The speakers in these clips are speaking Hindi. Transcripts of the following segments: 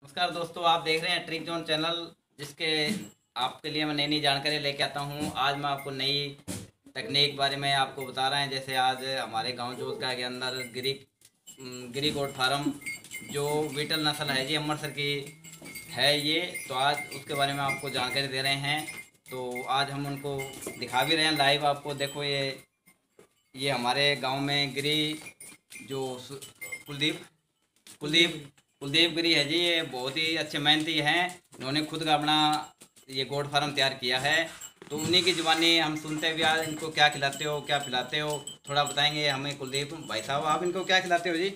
नमस्कार दोस्तों, आप देख रहे हैं ट्रिक जोन चैनल, जिसके आपके लिए मैं नई नई जानकारी लेके आता हूँ। आज मैं आपको नई तकनीक बारे में आपको बता रहे हैं। जैसे आज हमारे गांव जोधका के अंदर गिरी गोट फार्म जो बीटल नस्ल है जी, अमृतसर की है ये। तो आज उसके बारे में आपको जानकारी दे रहे हैं। तो आज हम उनको दिखा भी रहे हैं लाइव। आपको देखो, ये हमारे गांव में जो कुलदीप कुलदीप कुलदीप गिरी है जी। ये बहुत ही अच्छे मेहनती हैं। इन्होंने खुद का अपना ये गोट फार्म तैयार किया है। तो उन्हीं की जुबानी हम सुनते हुए आज इनको क्या खिलाते हो, क्या पिलाते हो, थोड़ा बताएंगे हमें। कुलदीप भाई साहब, आप इनको क्या खिलाते हो जी?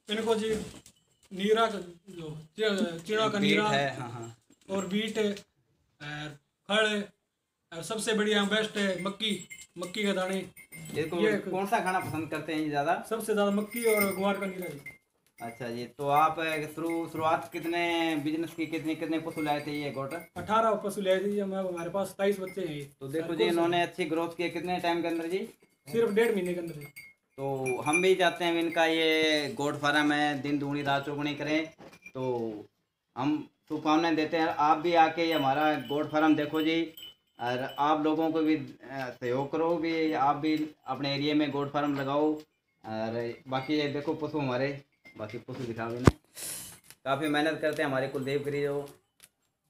इनको जी नीरा जो चिड़ा का बीट नीरा है, हाँ हाँ। और बीट और खड़ और सबसे बढ़िया बेस्ट है मक्की मक्की के दाने। इसको ये कौन सा खाना पसंद करते हैं जी ज़्यादा? सबसे ज़्यादा मक्की और ग्वार का नीरा है। अच्छा जी, तो आप शुरुआत कितने बिजनेस की, कितने कितने पशु लाए थे ये गोट? 18 पशु ले दी मैं, हमारे पास 23 बच्चे हैं। तो देखो जी, इन्होंने अच्छी ग्रोथ की है। कितने टाइम के अंदर जी? सिर्फ 1.5 महीने के अंदर। तो हम भी चाहते हैं इनका ये गोट फार्म है, दिन दुगनी रात चौगुनी करें। तो हम शुभकामनाएं देते हैं। आप भी आके ये हमारा गोट फार्म देखो जी, और आप लोगों को भी सहयोग करो भी। आप भी अपने एरिया में गोट फार्म लगाओ। और बाकी ये देखो पशु हमारे, बाकी पशु दिखाओ इन्हें। काफ़ी मेहनत करते हैं हमारे कुलदीप गिरी, जो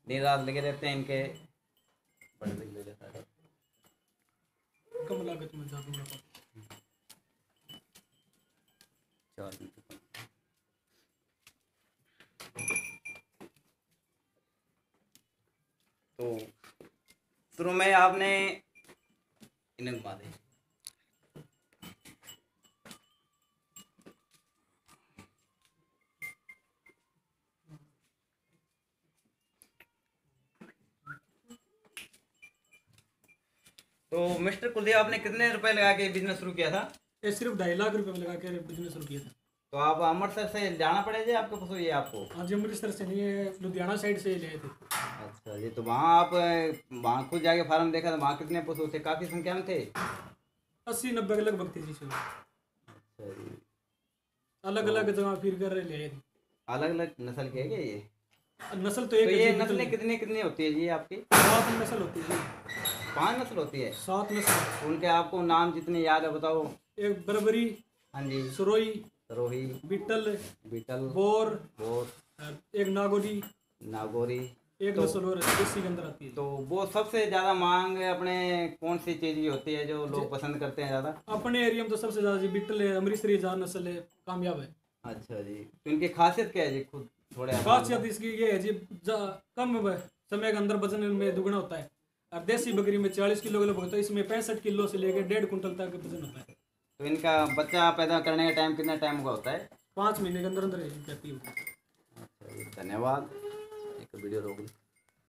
दिन रात लगे रहते हैं इनके। कम लागत में ज़्यादा। तो शुरू में आपने इन्हें घुमा दें। तो मिस्टर कुलदीप, आपने कितने रुपए लगा के बिजनेस शुरू किया था? ये सिर्फ 2.5 लाख रुपए में लगा के बिजनेस शुरू किया था। तो आप अमृतसर से जाना पड़ेगा आपको पशु ये आपको? हाँ जी, अमृतसर से नहीं है, लुधियाना साइड से ले थे। अच्छा जी, तो वहाँ आप वहाँ खुद जाके फार्म देखा तो वहाँ कितने पशु थे? काफ़ी संख्या में थे? 80-90 के लगभग थे जी सब। अच्छा जी। अलग अलग जगह फिर कर ले थे। अलग अलग नस्ल के है क्या ये? नस्ल तो तो एक है ये जी, नस्लें कितनी कितनी होती है जी आपकी? 7 नस्ल होती है जी। 5 नस्ल होती है? 7 नस्ल। उनके आपको नाम जितने याद है बताओ। एक बरबरी, हाँ जी। सुरोई, रोही, बिट्टल, बीटल, बोर, बोर, एक नागोरी, नागौरी। एक तो नस्ल और देसी के अंदर आती है। तो वो सबसे ज़्यादा मांग अपने कौन सी चीज़ की होती है जो लोग पसंद करते हैं ज़्यादा? अपने एरिया में तो सबसे ज्यादा जी बिट्टल है, अमृतसरी 4 नस्ल है, कामयाब है। अच्छा जी, तो इनकी खासियत क्या है जी? खुद थोड़े आप खासियत इसकी ये है जी, कम समय के अंदर वजन में दुगना होता है। और देसी बकरी में 40 किलो के लगभग होता है, इसमें 65 किलो से लेकर 1.5 कुंटल तक वजन होता है। तो इनका बच्चा पैदा करने का टाइम कितना टाइम का होता है? 5 महीने के अंदर अंदर जाती है। अच्छा जी, धन्यवाद। एक वीडियो रोक